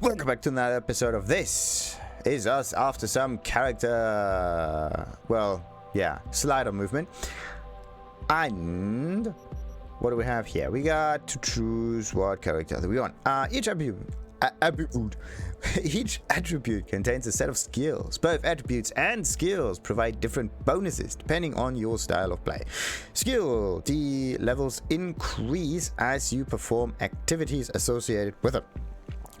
Welcome back to another episode of This Is Us after some character, well, yeah, slider movement. And what do we have here? We got to choose what character do we want. Each attribute contains a set of skills. Both attributes and skills provide different bonuses depending on your style of play. Skill D levels increase as you perform activities associated with them.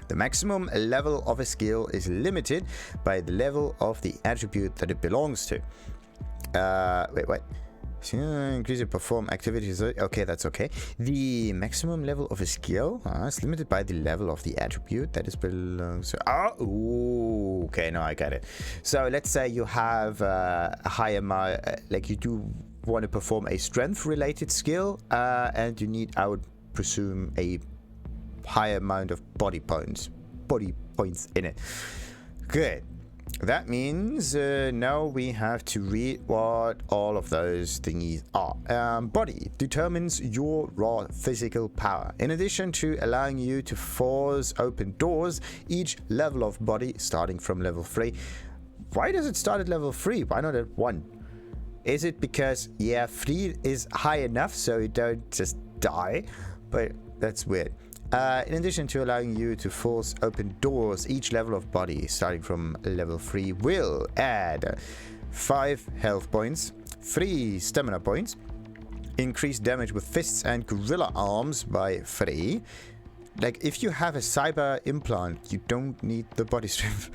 The maximum level of a skill is limited by the level of the attribute that it belongs to. Wait. Increase your perform activities. Okay, that's okay. The maximum level of a skill is limited by the level of the attribute that is belongs to. Oh, okay, now I get it. So let's say you have a higher like you do want to perform a strength-related skill, and you need, I would presume, a higher amount of body points in it. Good. That means now we have to read what all of those thingies are. Body determines your raw physical power. In addition to allowing you to force open doors, each level of body starting from level 3. Why does it start at level 3? Why not at 1? Is it because, yeah, 3 is high enough so you don't just die? But that's weird. In addition to allowing you to force open doors, each level of body starting from level 3 will add 5 health points, 3 stamina points, increase damage with fists and gorilla arms by 3. Like, if you have a cyber implant, you don't need the body strength.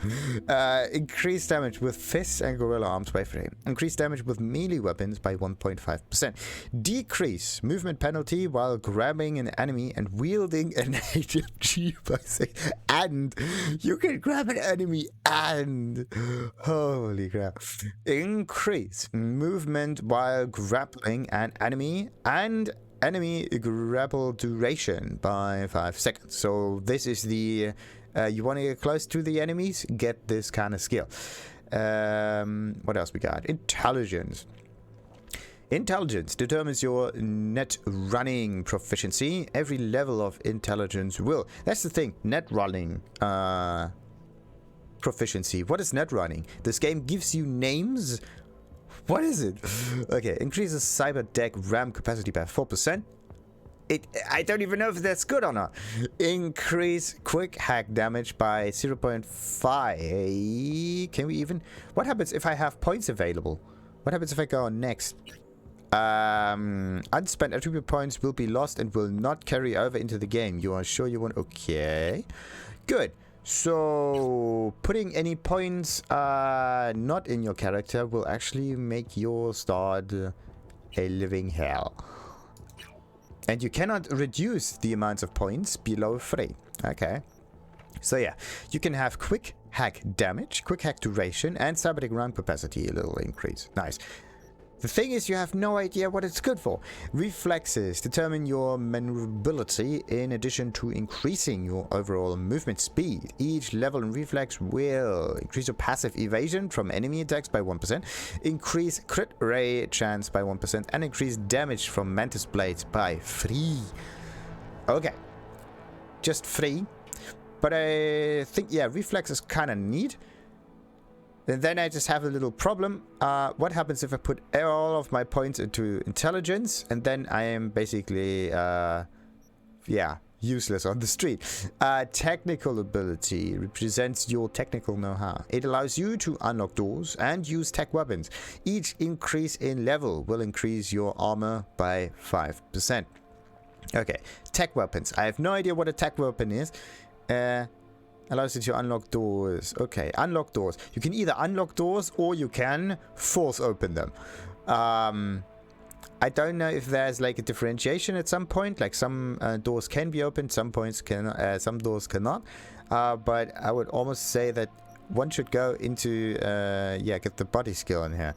Increase damage with fists and gorilla arms by 3. Increase damage with melee weapons by 1.5%. Decrease movement penalty while grabbing an enemy and wielding an HMG by 6. And you can grab an enemy and... Holy crap. Increase movement while grappling an enemy and enemy grapple duration by 5 seconds. So this is the you want to get close to the enemies, get this kind of skill. What else we got? Intelligence determines your net running proficiency. Every level of intelligence will, that's the thing, net running proficiency. What is net running? This game gives you names. What is it? Okay, increases cyber deck RAM capacity by 4%. I don't even know if that's good or not. Increase quick hack damage by 0.5. Can we even... What happens if I have points available? What happens if I go on next? Unspent attribute points will be lost and will not carry over into the game. You are sure you want... Okay. Good. So, putting any points not in your character will actually make your start a living hell. And you cannot reduce the amounts of points below 3. Okay. So yeah, you can have quick hack damage, quick hack duration, and cyberdeck RAM capacity, a little increase. Nice. The thing is, you have no idea what it's good for. Reflexes determine your maneuverability in addition to increasing your overall movement speed. Each level in reflex will increase your passive evasion from enemy attacks by 1%, increase crit ray chance by 1%, and increase damage from mantis blades by 3. Okay. Just 3. But I think, yeah, reflex is kind of neat. And then I just have a little problem. What happens if I put all of my points into intelligence and then I am basically, yeah, useless on the street? Technical ability represents your technical know-how. It allows you to unlock doors and use tech weapons. Each increase in level will increase your armor by 5%. Okay, tech weapons. I have no idea what a tech weapon is. Allows you to unlock doors. Okay, unlock doors. You can either unlock doors or you can force open them. I don't know if there's like a differentiation at some point. Like some doors can be opened, some doors cannot. But I would almost say that one should go into yeah, get the body skill in here.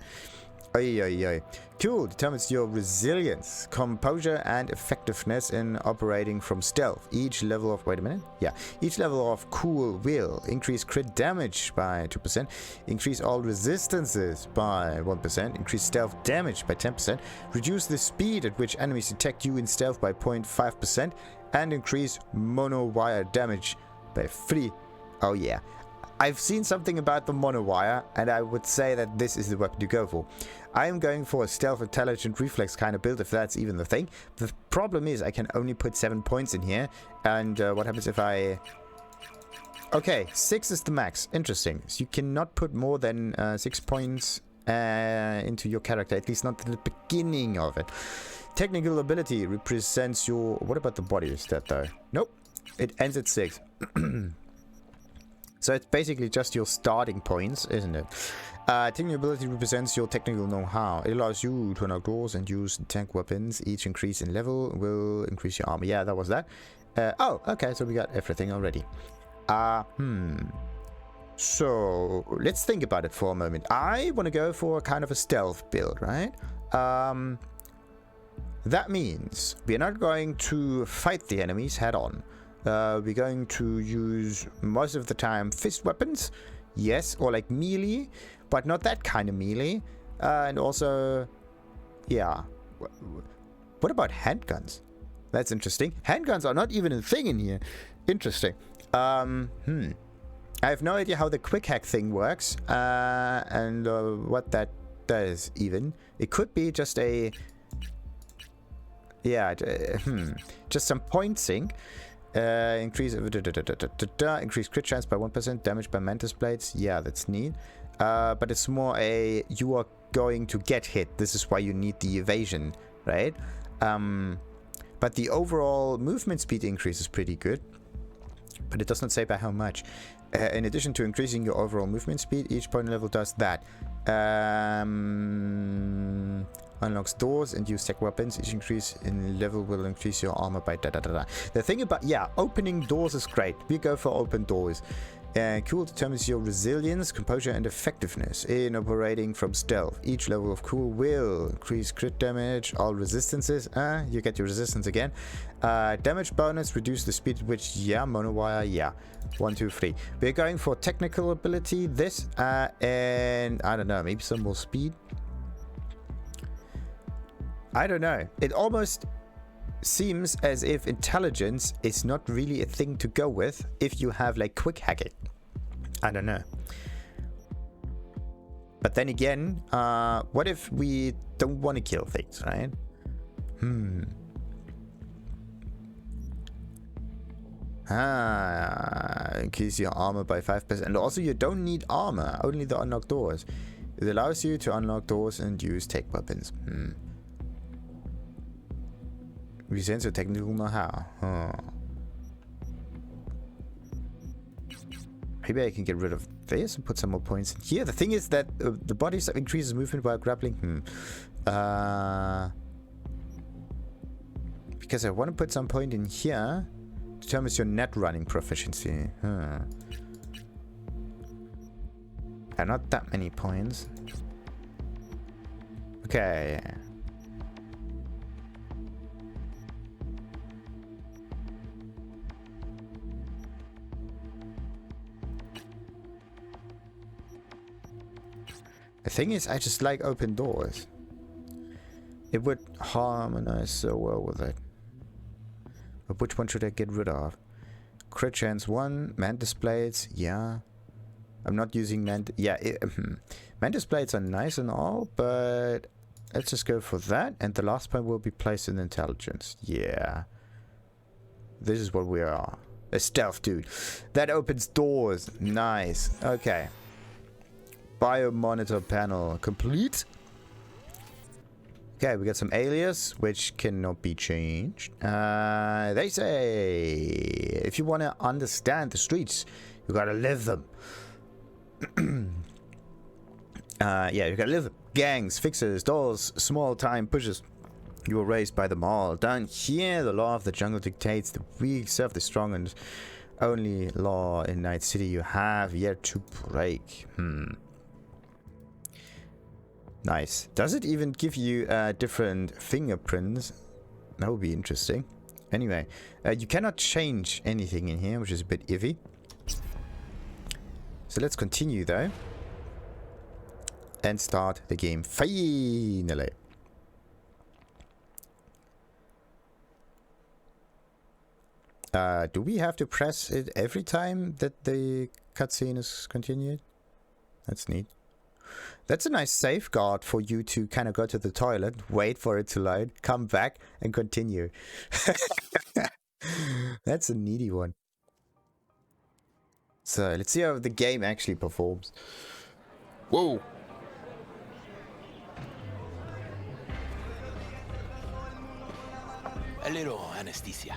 Cool. Determines your resilience, composure, and effectiveness in operating from stealth. Each level of... Wait a minute. Yeah. Each level of cool will increase crit damage by 2%, increase all resistances by 1%, increase stealth damage by 10%, reduce the speed at which enemies detect you in stealth by 0.5%, and increase mono wire damage by 3%. Oh yeah. I've seen something about the monowire, and I would say that this is the weapon to go for. I am going for a stealth, intelligent, reflex kind of build, if that's even the thing. The problem is I can only put 7 points in here. And what happens if I... Okay, 6 is the max. Interesting. So you cannot put more than 6 points into your character, at least not at the beginning of it. Technical ability represents your... What about the body stat though? Nope. It ends at 6. So it's basically just your starting points, isn't it? Technical ability represents your technical know-how. It allows you to unlock doors and use tank weapons. Each increase in level will increase your armor. Yeah, that was that. Oh, okay, so we got everything already. So let's think about it for a moment. I want to go for kind of a stealth build, right? That means we're not going to fight the enemies head on. We're going to use most of the time fist weapons, yes, or like melee, but not that kind of melee. And also, yeah. What about handguns? That's interesting. Handguns are not even a thing in here. Interesting. I have no idea how the quick hack thing works, and what that does even. It could be just a... Yeah, just some pointing. Increase crit chance by 1%, damage by mantis blades. Yeah, that's neat. But it's more a you are going to get hit. This is why you need the evasion, right? But the overall movement speed increase is pretty good. But it does not say by how much. In addition to increasing your overall movement speed, each point level does that. Unlocks doors and use tech weapons. Each increase in level will increase your armor by da-da-da-da. The thing about, yeah, opening doors is great. We go for open doors. Cool determines your resilience, composure, and effectiveness in operating from stealth. Each level of cool will increase crit damage, all resistances. You get your resistance again. Damage bonus, reduce the speed at which, yeah, monowire, yeah. 1, 2, 3. We're going for technical ability, this, and I don't know, maybe some more speed. I don't know. It almost seems as if intelligence is not really a thing to go with if you have like quick hacking. I don't know. But then again, what if we don't want to kill things, right? Increase your armor by 5%. And also you don't need armor, only the unlocked doors. It allows you to unlock doors and use tech weapons. Resents your technical know-how. Maybe I can get rid of this and put some more points in here. The thing is that the body increases movement while grappling. Because I want to put some point in here. Determines your net running proficiency. Not that many points. Okay. The thing is, I just like open doors. It would harmonize so well with it. But which one should I get rid of? Crit chance 1, mantis blades, yeah. I'm not using mantis blades are nice and all, but let's just go for that. And the last point will be placed in intelligence. Yeah. This is what we are. A stealth dude. That opens doors. Nice. Okay. Biomonitor panel complete. Okay, we got some alias, which cannot be changed. They say, if you want to understand the streets, you gotta live them. Yeah, you gotta live them. Gangs, fixers, dolls, small-time pushes. You were raised by them all. Down here, the law of the jungle dictates the weak serve the strong, and only law in Night City you have yet to break. Nice. Does it even give you different fingerprints? That would be interesting. Anyway, you cannot change anything in here, which is a bit iffy. So let's continue though. And start the game finally. Do we have to press it every time that the cutscene is continued? That's neat. That's a nice safeguard for you to kind of go to the toilet, wait for it to load, come back, and continue. That's a needy one. So let's see how the game actually performs. Whoa! A little anesthesia.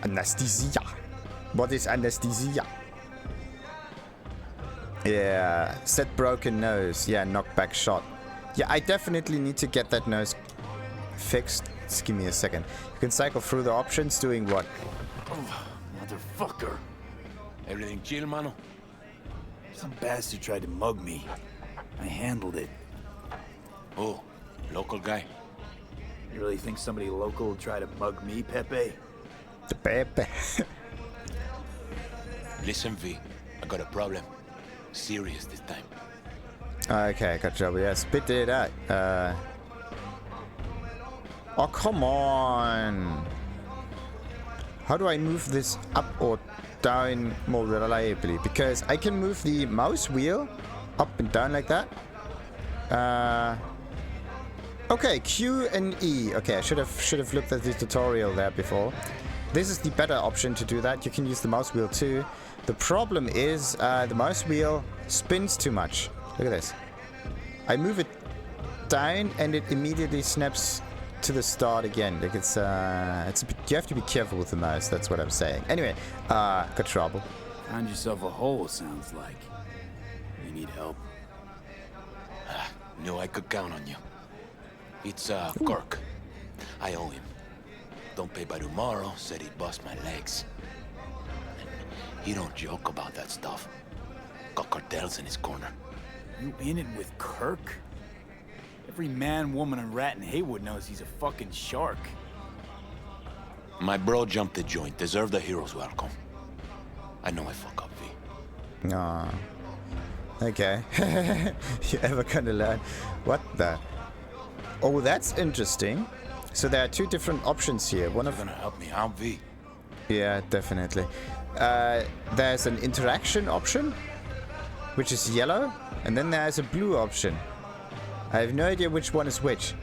Anesthesia. What is anesthesia? Yeah, set broken nose. Yeah, knockback shot. Yeah, I definitely need to get that nose fixed. Just give me a second. You can cycle through the options doing what? Oh, motherfucker. Everything chill, mano? Some bastard tried to mug me. I handled it. Oh, local guy. You really think somebody local will try to mug me, Pepe? The Pepe. Listen, V. I got a problem. Serious this time. Okay, got trouble. Yeah, spit it out. Oh, come on. How do I move this up or down more reliably? Because I can move the mouse wheel up and down like that. Okay, Q and E. Okay, I should have looked at the tutorial there before. This is the better option to do that. You can use the mouse wheel too. The problem is the mouse wheel spins too much. Look at this. I move it down and it immediately snaps to the start again. Like it's a bit, you have to be careful with the mouse. That's what I'm saying. Anyway, got trouble. Found yourself a hole, sounds like. You need help? Knew I could count on you. It's Kirk. I owe him. Don't pay by tomorrow, said he'd bust my legs. He don't joke about that stuff. Got cartels in his corner. You in it with Kirk? Every man, woman, and rat in Haywood knows he's a fucking shark. My bro jumped the joint. Deserved a hero's welcome. I know I fuck up, V. Aw. Okay. You ever gonna learn? What the? Oh, that's interesting. So there are two different options here. One of You're gonna help me out, V? Yeah, definitely. There's an interaction option, which is yellow, and then there's a blue option. I have no idea which one is which.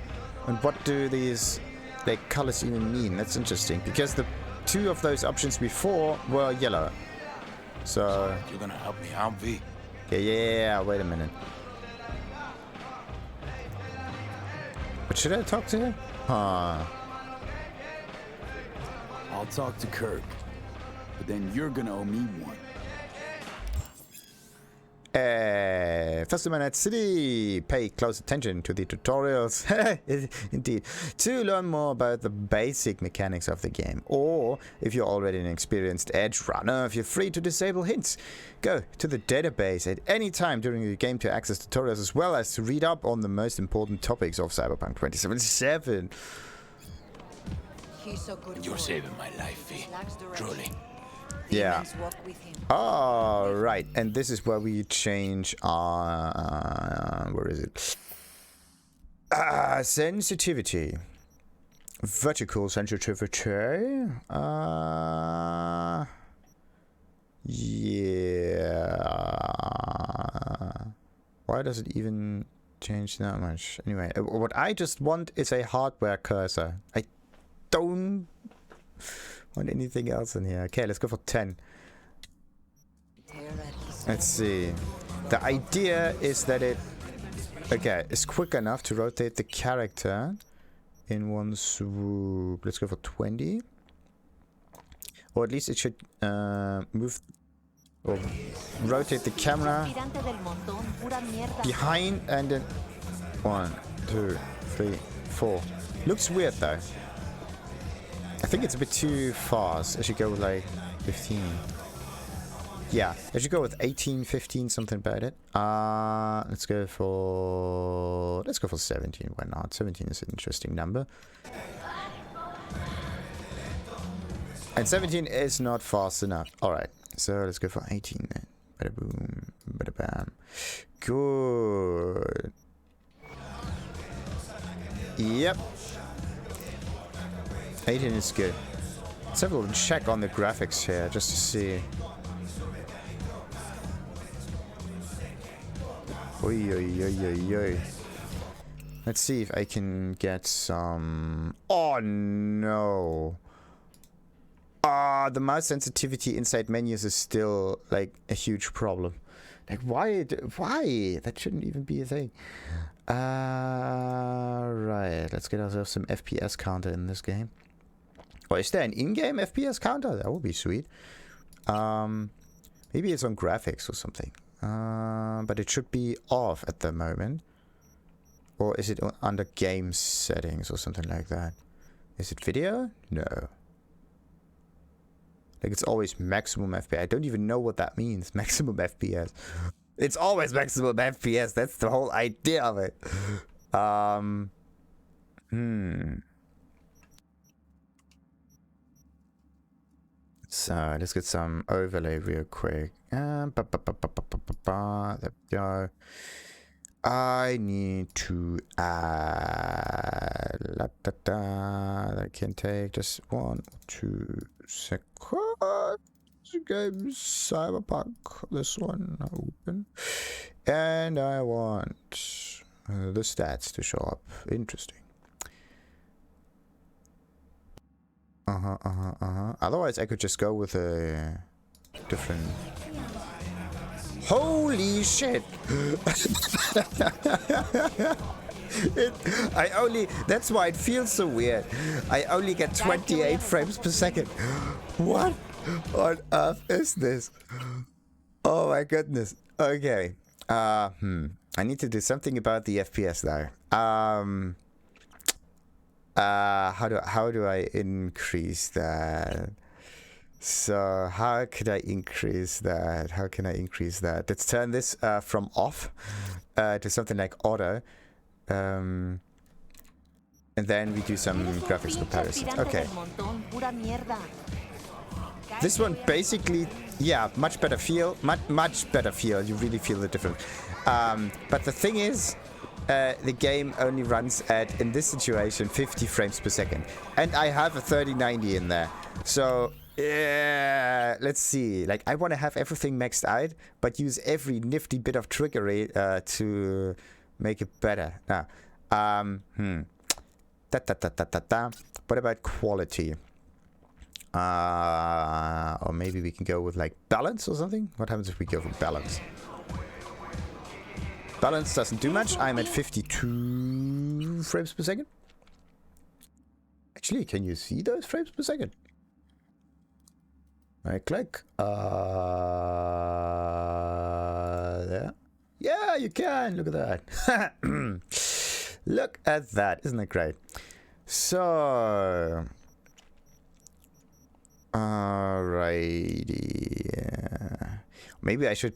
And what do these like colors even mean? That's interesting, because the two of those options before were yellow. So you're gonna help me out, V? Yeah, wait a minute. But should I talk to him? Huh. I'll talk to Kirk, but then you're gonna owe me one. First of all, at City, pay close attention to the tutorials. Indeed. To learn more about the basic mechanics of the game, or if you're already an experienced edge runner, feel free to disable hints. Go to the database at any time during the game to access tutorials, as well as to read up on the most important topics of Cyberpunk 2077. You're saving my life, V. Truly. Yeah. All right, and this is where we change our where is it? Sensitivity. Vertical sensitivity. Yeah. Why does it even change that much? Anyway, what I just want is a hardware cursor. I don't want anything else in here. Okay, let's go for 10. Let's see. The idea is that it, okay, is quick enough to rotate the character in one swoop. Let's go for 20. Or at least it should move or rotate the camera behind and then 1, 2, 3, 4. Looks weird though. I think it's a bit too fast. I should go with like 15. Yeah, I should go with 18, 15, something about it. Let's go for 17. Why not? 17 is an interesting number. And 17 is not fast enough. Alright, so let's go for 18 then. Bada boom, bada bam. Good. Yep. 18 is good. Let's have a little check on the graphics here, just to see. Oi, oi, oi, oi, oi. Let's see if I can get some... Oh, no. Ah, the mouse sensitivity inside menus is still, like, a huge problem. Like, why? Why? That shouldn't even be a thing. Right. Let's get ourselves some FPS counter in this game. Or is there an in-game FPS counter? That would be sweet. Maybe it's on graphics or something. But it should be off at the moment. Or is it under game settings or something like that? Is it video? No. Like, it's always maximum FPS. I don't even know what that means. Maximum FPS. It's always maximum FPS. That's the whole idea of it. So, let's get some overlay real quick. There we go. I need to add... That can take just 1 or 2 seconds. Game Cyberpunk. This one open. And I want the stats to show up. Interesting. Otherwise, I could just go with a different... Holy shit! That's why it feels so weird. I only get 28 frames per second. What on earth is this? Oh my goodness. Okay. I need to do something about the FPS now. How do I increase that? So how could I increase that? How can I increase that? Let's turn this from off to something like auto. And then we do some graphics comparison. Okay. This one basically, yeah, much better feel. Much better feel. You really feel the difference. But the thing is, the game only runs at, in this situation, 50 frames per second. And I have a 3090 in there. So... yeah, let's see. Like, I want to have everything maxed out, but use every nifty bit of trickery to make it better. What about quality? Or maybe we can go with like balance or something. What happens if we go for balance? Balance doesn't do much. I'm at 52 frames per second. Actually, can you see those frames per second? I click. There. Yeah, you can. Look at that. Look at that. Isn't that great? So. Alrighty. Maybe I should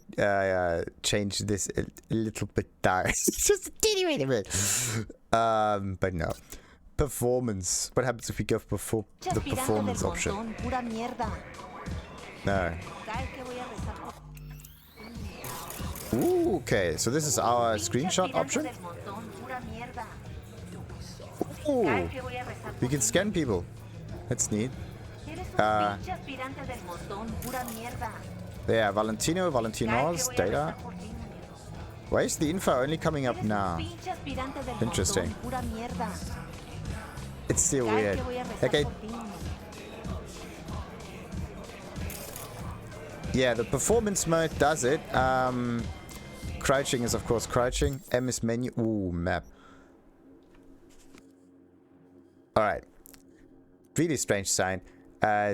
change this a little bit dark. Just a teeny bit. But no. Performance. What happens if we go for the performance option? No. Ooh, okay, so this is our screenshot option. Ooh, we can scan people. That's neat. Yeah, Valentinos, data. Why is the info only coming up now? Interesting. It's still weird. Okay. Yeah, the performance mode does it. Crouching is of course crouching. M is menu. Ooh, map. Alright. Really strange sign.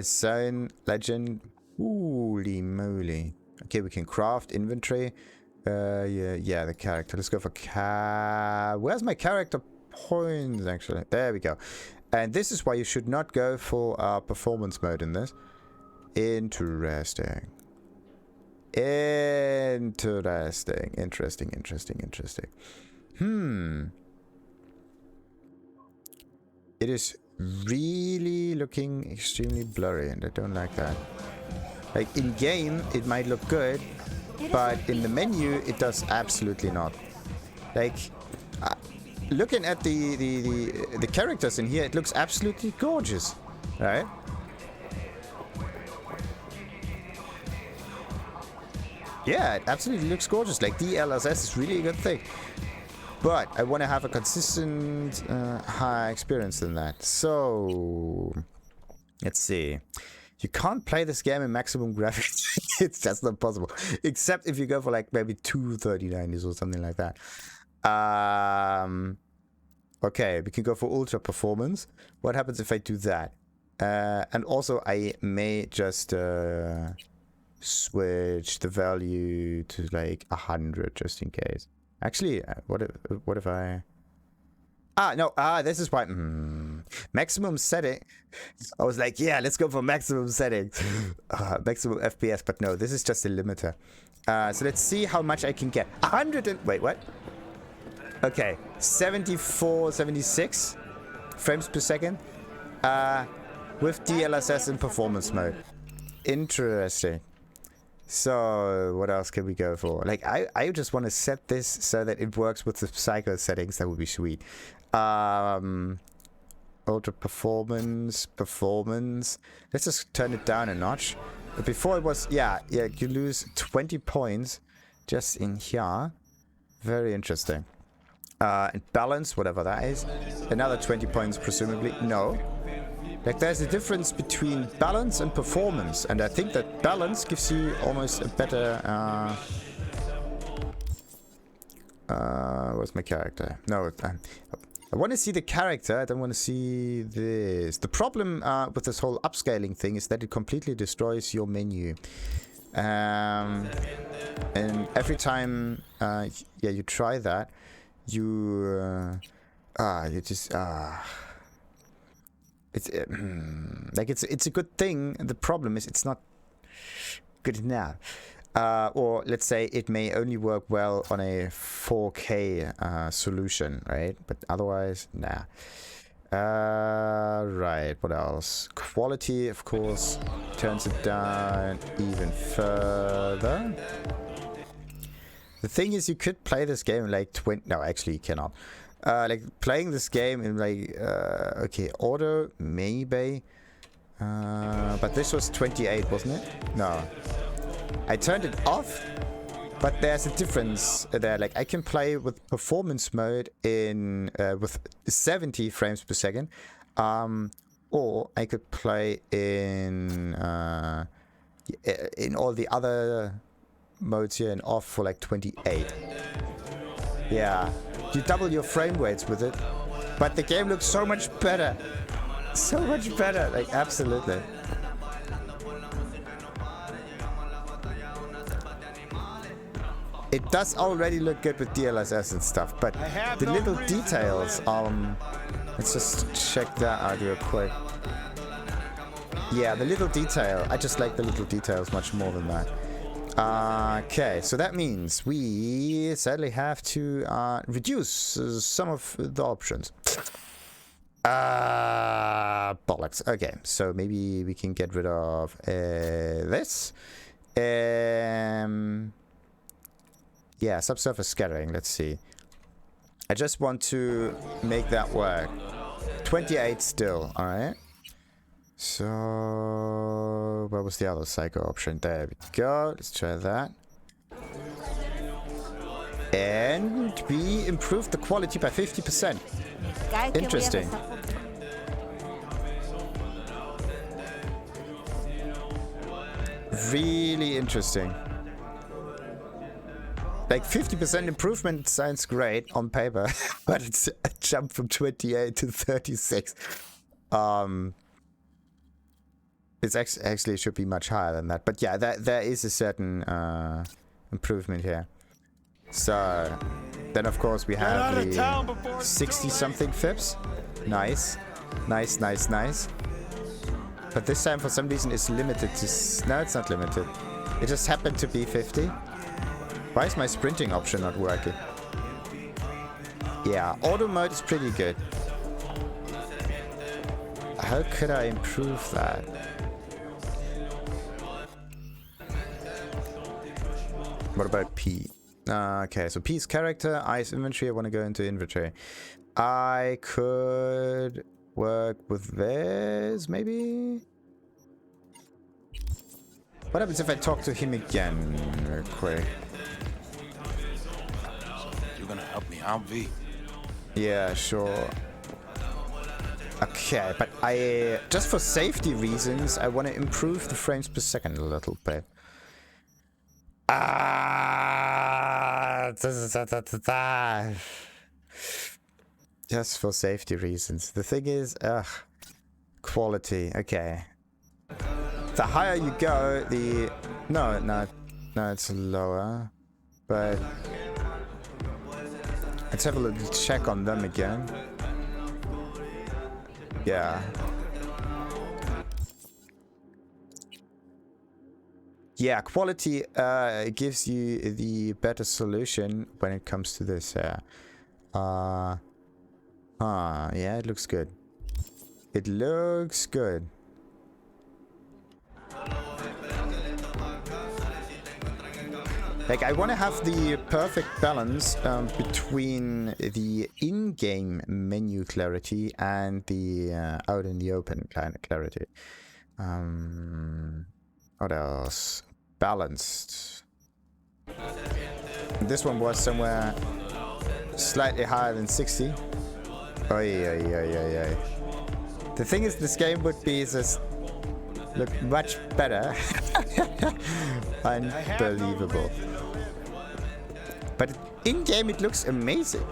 Zone, legend. Holy moly. Okay, we can craft inventory. Yeah, the character. Let's go for where's my character points actually? There we go. And this is why you should not go for performance mode in this. Interesting. Interesting. It is really looking extremely blurry and I don't like that. Like in game it might look good, but in the menu it does absolutely not. Like looking at the characters in here, it looks absolutely gorgeous, right? Yeah, it absolutely looks gorgeous. Like DLSS is really a good thing. But I want to have a consistent high experience than that. So let's see. You can't play this game in maximum graphics. It's just not possible. Except if you go for like maybe 23090s or something like that. Okay, we can go for ultra performance. What happens if I do that? And also I may just switch the value to like 100 just in case. Actually, what if I... this is why... maximum setting. I was like, yeah, let's go for maximum settings. Maximum FPS, but no, this is just a limiter. So let's see how much I can get. 100 and... Wait, what? Okay, 74, 76 frames per second. With DLSS in performance mode. Interesting. So, what else can we go for? Like, I just want to set this so that it works with the Psycho settings. That would be sweet. Ultra performance. Let's just turn it down a notch. But before it was, yeah, you lose 20 points just in here. Very interesting. And balance, whatever that is. Another 20 points, presumably. No. Like, there's a difference between balance and performance, and I think that balance gives you almost a better... where's my character? No, I want to see the character, I don't want to see this. The problem with this whole upscaling thing is that it completely destroys your menu. And every time you try that, you just... It's like it's a good thing. The problem is it's not good enough. Or let's say it may only work well on a 4K solution, right? But otherwise, nah. Right, what else? Quality, of course, turns it down even further. The thing is, you could play this game in like 20... No, actually, you cannot. Like, playing this game in like... okay, auto, maybe. But this was 28, wasn't it? No. I turned it off, but there's a difference there. Like, I can play with performance mode in with 70 frames per second, or I could play in all the other modes here and off for like 28. Yeah, you double your frame rates with it, but the game looks so much better. So much better, like, absolutely. It does already look good with DLSS and stuff, but the little details, let's just check that out real quick. Yeah, the little detail, I just like the little details much more than that. Okay, so that means we sadly have to reduce some of the options. Bollocks. Okay, so maybe we can get rid of this. Yeah, subsurface scattering, let's see. I just want to make that work. 28 still, alright. So, where was the other psycho option? There we go, let's try that. And we improved the quality by 50%. Interesting. Really interesting. Like 50% improvement sounds great on paper, but it's a jump from 28 to 36. It's actually should be much higher than that, but yeah, there is a certain improvement here. So then of course we have the 60 something FIPS. Nice, nice, nice, nice. But this time for some reason it's limited to... No, it's not limited. It just happened to be 50. Why is my sprinting option not working? Yeah, auto mode is pretty good. How could I improve that? What about P? Okay, so P is character, I is inventory. I want to go into inventory. I could work with this, maybe? What happens if I talk to him again real quick? You're gonna help me out, V? Yeah, sure. Okay, but I... Just for safety reasons, I want to improve the frames per second a little bit. Just for safety reasons. The thing is, quality. Okay. The higher you go, the... No, it's lower. But... Let's have a little check on them again. Yeah. Yeah, quality gives you the better solution when it comes to this. Yeah, it looks good. It looks good. Like, I want to have the perfect balance between the in-game menu clarity and the out in the open kind of clarity. What else? Balanced. This one was somewhere slightly higher than 60. Oy. The thing is, this game would be just look much better. Unbelievable. But in game it looks amazing.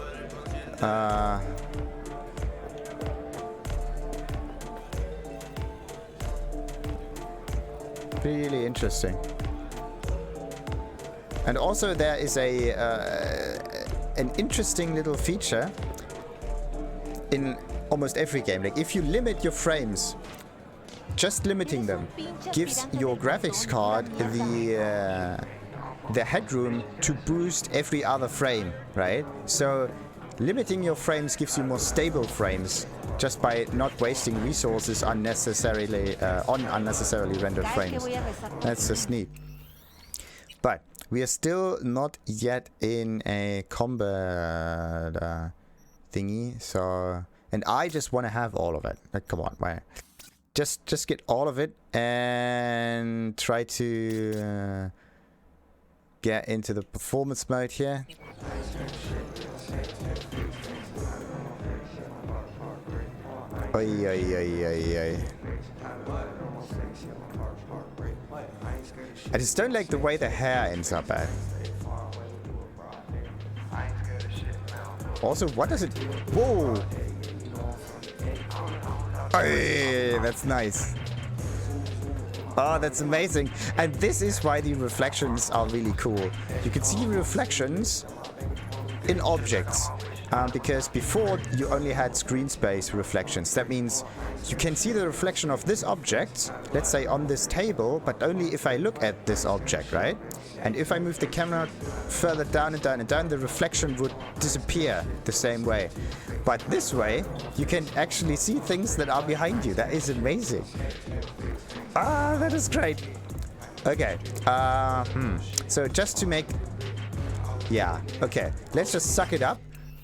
Really interesting. And also there is a an interesting little feature in almost every game. Like, if you limit your frames, just limiting them gives your graphics card the headroom to boost every other frame, right? So limiting your frames gives you more stable frames just by not wasting resources unnecessarily on unnecessarily rendered frames. That's just neat. But we are still not yet in a combat thingy, so... And I just want to have all of it. Like, come on, why? Just get all of it and try to get into the performance mode here. Oy. I just don't like the way the hair ends up at. Also, what does it... Whoa! Hey, that's nice. Oh, that's amazing. And this is why the reflections are really cool. You can see reflections in objects. Because before you only had screen space reflections. That means you can see the reflection of this object, let's say on this table, but only if I look at this object, right? And if I move the camera further down and down and down, the reflection would disappear the same way. But this way, you can actually see things that are behind you. That is amazing. Ah, that is great. Okay. So just to make... Yeah, okay. Let's just suck it up.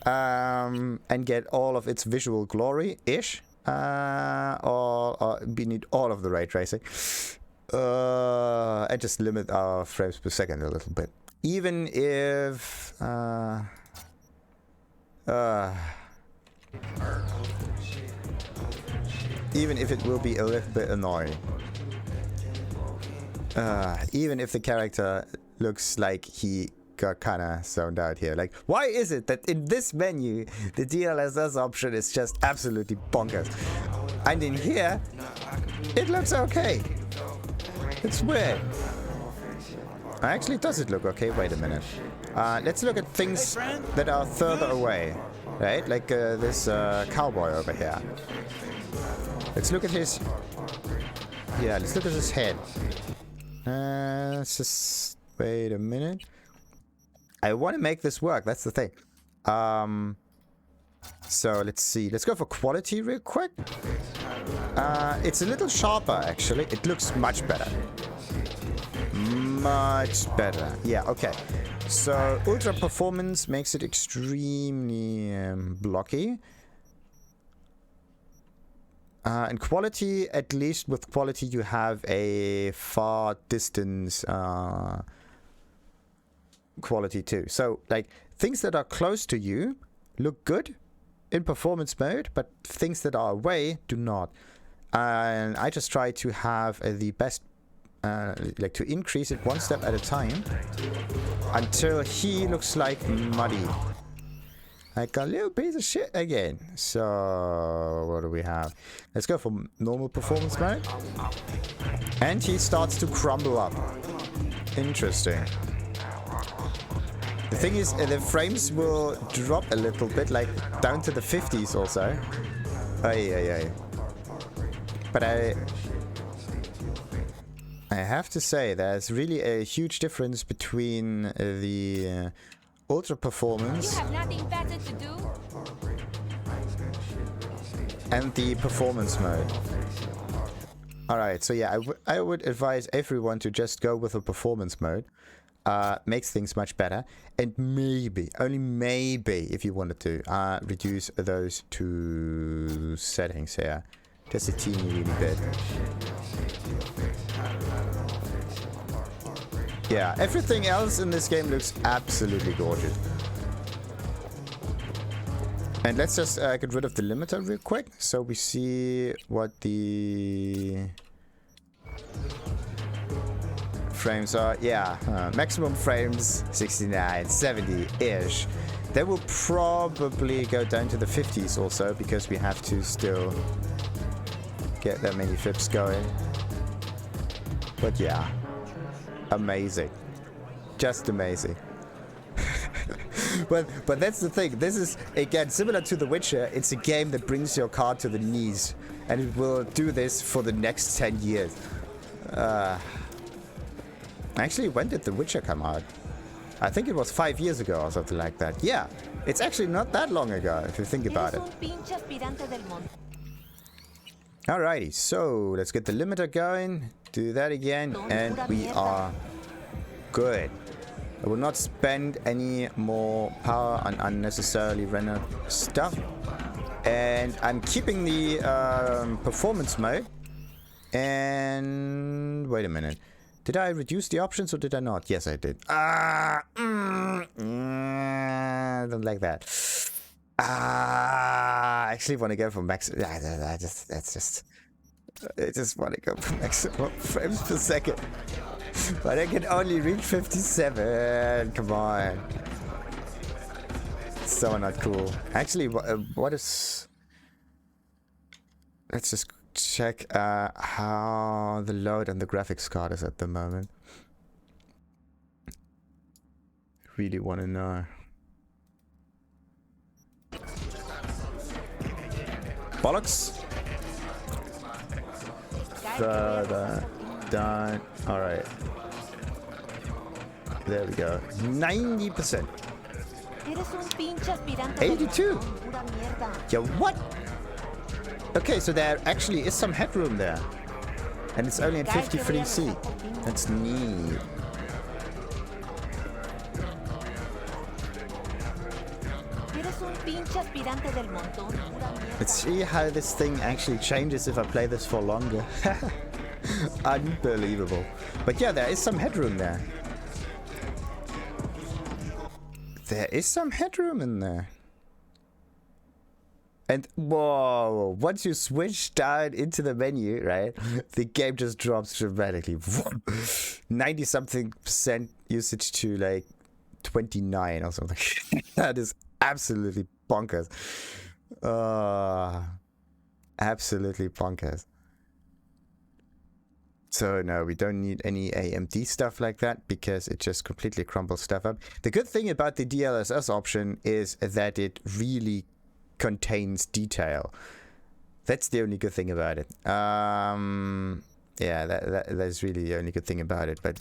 And get all of its visual glory-ish. Or we need all of the ray tracing. And just limit our frames per second a little bit. Even if... even if it will be a little bit annoying. Even if the character looks like he got kind of zoned out here. Like, why is it that in this menu the DLSS option is just absolutely bonkers, and in here it looks okay? It's weird. Actually, does it look okay? Wait a minute. Let's look at things that are further away, right? Like this cowboy over here. Let's look at his... Yeah, let's look at his head. Let's just... Wait a minute. I want to make this work, that's the thing. So let's see. Let's go for quality real quick. It's a little sharper, actually. It looks much better. Much better. Yeah, okay. So ultra performance makes it extremely blocky. And quality, at least with quality, you have a far distance quality too. So, like, things that are close to you look good in performance mode, but things that are away do not. And I just try to have the best, like, to increase it one step at a time until he looks like muddy. Like a little piece of shit again. So, what do we have? Let's go for normal performance mode. And he starts to crumble up. Interesting. The thing is, the frames will drop a little bit, like down to the 50s also. Ay. But I have to say, there's really a huge difference between the ultra performance You have nothing better to do? and the performance mode. Alright, so yeah, I would advise everyone to just go with the performance mode. Makes things much better. And maybe, only maybe, if you wanted to, reduce those two settings here. Just a teeny weeny bit. Yeah, everything else in this game looks absolutely gorgeous. And let's just get rid of the limiter real quick, so we see what the frames are. Yeah, maximum frames 69, 70-ish. They will probably go down to the 50s also, because we have to still get that many flips going. But yeah, amazing. Just amazing. But that's the thing. This is, again, similar to The Witcher. It's a game that brings your car to the knees. And it will do this for the next 10 years. Actually, when did The Witcher come out? I think it was 5 years ago or something like that. Yeah, it's actually not that long ago, if you think about it. Alrighty, so let's get the limiter going. Do that again, and we are good. I will not spend any more power on unnecessarily rendered stuff. And I'm keeping the performance mode. And wait a minute. Did I reduce the options or did I not? Yes, I did. I don't like that. I actually want to go for max. I just want to go for maximum frames per second. But I can only reach 57. Come on. So not cool. Actually, what is... Let's just check how the load on the graphics card is at the moment. Really want to know. Bollocks. Further down. Alright. There we go. 90%. 82. Yeah, what? Okay, so there actually is some headroom there. And it's only at 53C. That's neat. Let's see how this thing actually changes if I play this for longer. Unbelievable. But yeah, there is some headroom there. There is some headroom in there. And whoa, once you switch down into the menu, right, the game just drops dramatically. 90 something % usage to like 29 or something. That is absolutely bonkers. Absolutely bonkers. So no, we don't need any AMD stuff like that because it just completely crumbles stuff up. The good thing about the DLSS option is that it really contains detail. That's the only good thing about it. Yeah, that's really the only good thing about it. But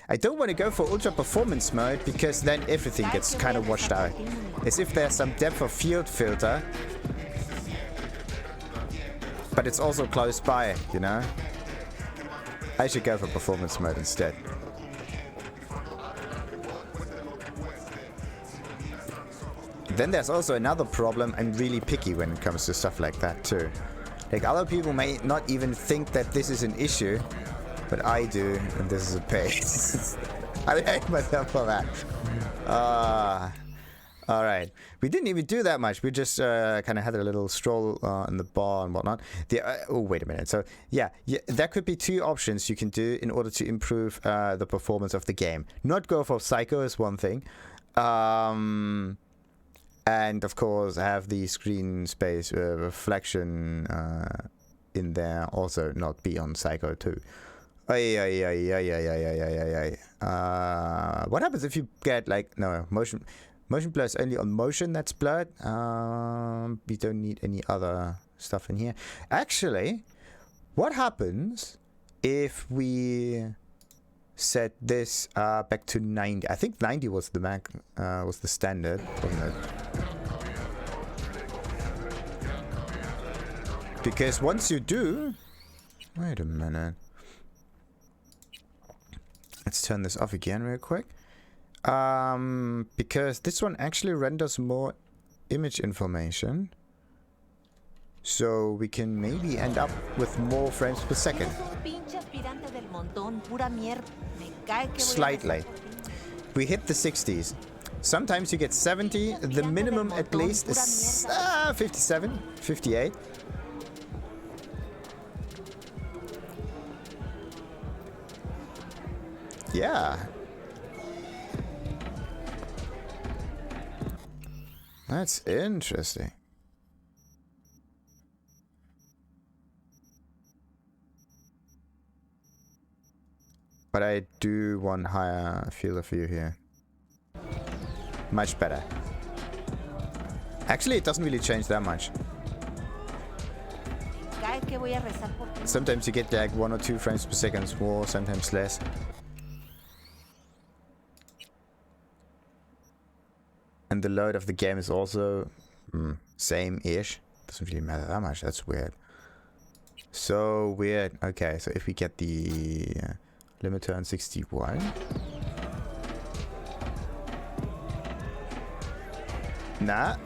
I don't want to go for ultra performance mode because then everything gets kind of washed out. As if there's some depth of field filter, but it's also close by, you know? I should go for performance mode instead. Then there's also another problem. I'm really picky when it comes to stuff like that too. Like, other people may not even think that this is an issue, but I do, and this is a pain. I hate myself for that. Alright. We didn't even do that much. We just kind of had a little stroll in the bar and whatnot. Oh, wait a minute. So, yeah, there could be two options you can do in order to improve the performance of the game. Not go for Psycho is one thing. And, of course, have the screen space reflection in there also not be on Psycho too. What happens if you get, like, no, motion blur is only on motion that's blurred. We don't need any other stuff in here. Actually, what happens if we set this back to 90? I think 90 was the was the standard, wasn't it? Because once you do... Wait a minute. Let's turn this off again real quick. Because this one actually renders more image information. So we can maybe end up with more frames per second. Slightly. We hit the 60s. Sometimes you get 70. The minimum at least is 57, 58. Yeah. That's interesting. But I do want higher field of view here. Much better. Actually, it doesn't really change that much. Sometimes you get like 1 or 2 frames per second more, sometimes less. And the load of the game is also same-ish. Doesn't really matter that much. That's weird. So weird. Okay, so if we get the limiter on 61. Nah.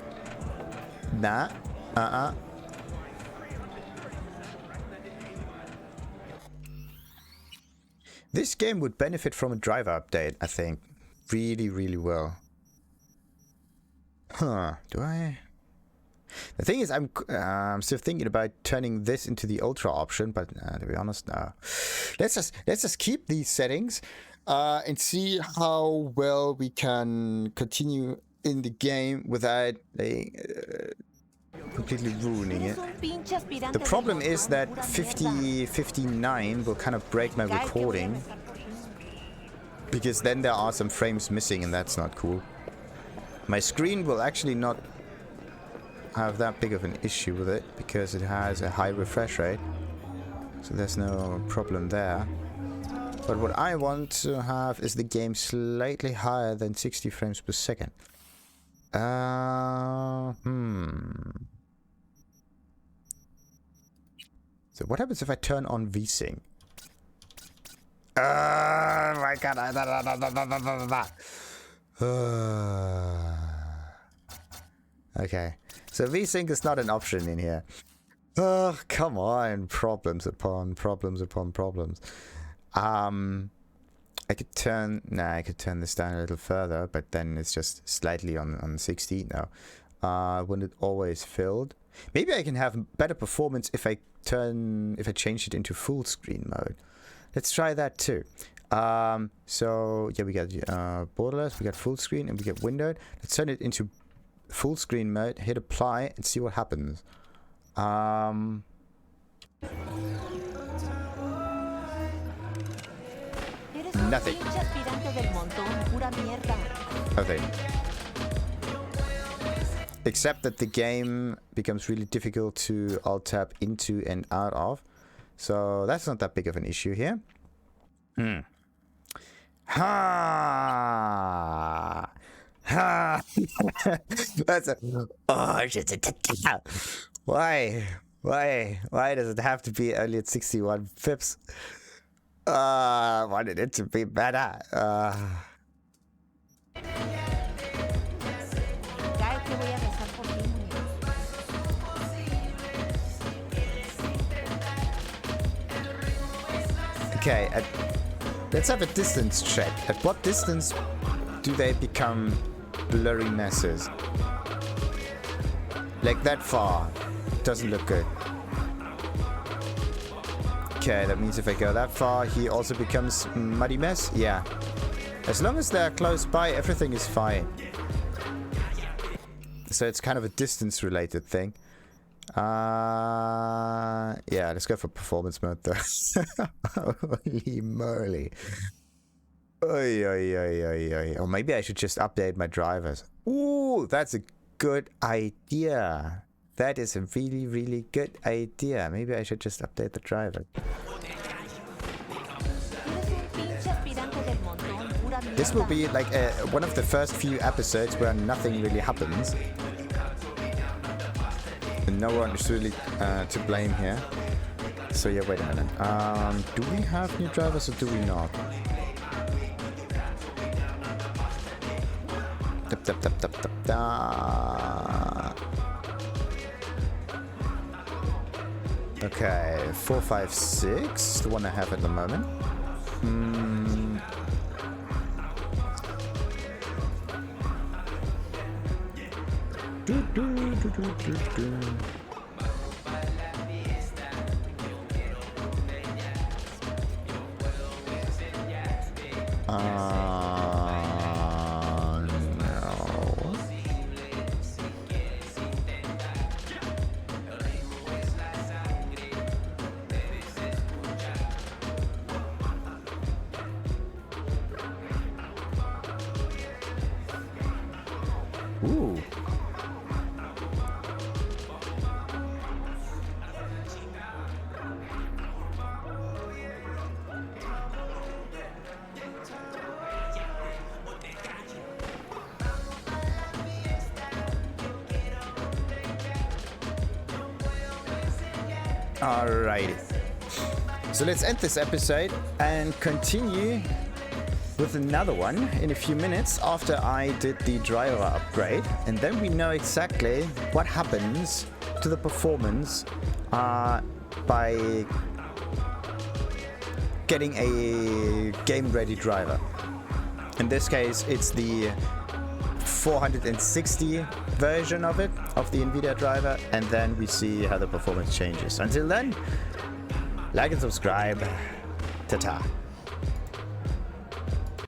This game would benefit from a driver update, I think. Really, really well. Huh, do I? The thing is, I'm still thinking about turning this into the ultra option, but to be honest, no. Let's just keep these settings and see how well we can continue in the game without completely ruining it. The problem is that 59 will kind of break my recording, because then there are some frames missing, and that's not cool. My screen will actually not have that big of an issue with it because it has a high refresh rate, so there's no problem there. But what I want to have is the game slightly higher than 60 frames per second. So what happens if I turn on VSync? My god. Okay, so VSync is not an option in here. Oh, come on. Problems upon problems upon problems. I could turn this down a little further, but then it's just slightly on 60 now. When it always filled. Maybe I can have better performance if I change it into full screen mode. Let's try that too. So yeah, we got borderless, we got full screen, and we get windowed. Let's turn it into full screen mode, hit apply, and see what happens. Nothing. Nothing. Except that the game becomes really difficult to alt-tab into and out of. So that's not that big of an issue here. Ha! Ha! That's a... Oh, shit. Why? Why does it have to be only at 61 pips? I wanted it to be better. Okay, let's have a distance check. At what distance do they become blurry messes? Like that far. Doesn't look good. Okay, that means if I go that far, he also becomes muddy mess? Yeah. As long as they're close by, everything is fine. So it's kind of a distance-related thing. Yeah, let's go for performance mode though. Holy moly. Oy, oy, oy, oy, oy. Or maybe I should just update my drivers. Ooh, that's a good idea. That is a really, really good idea. Maybe I should just update the driver. This will be like one of the first few episodes where nothing really happens. And no one is really to blame here. So yeah, wait a minute. Do we have new drivers or do we not? Okay, 456, the one I have at the moment. Ooh. Alrighty. So let's end this episode and continue with another one in a few minutes after I did the driver upgrade, and then we know exactly what happens to the performance by getting a game-ready driver. In this case, it's the 460 version of it, of the NVIDIA driver, and then we see how the performance changes. Until then, like and subscribe. Ta-ta.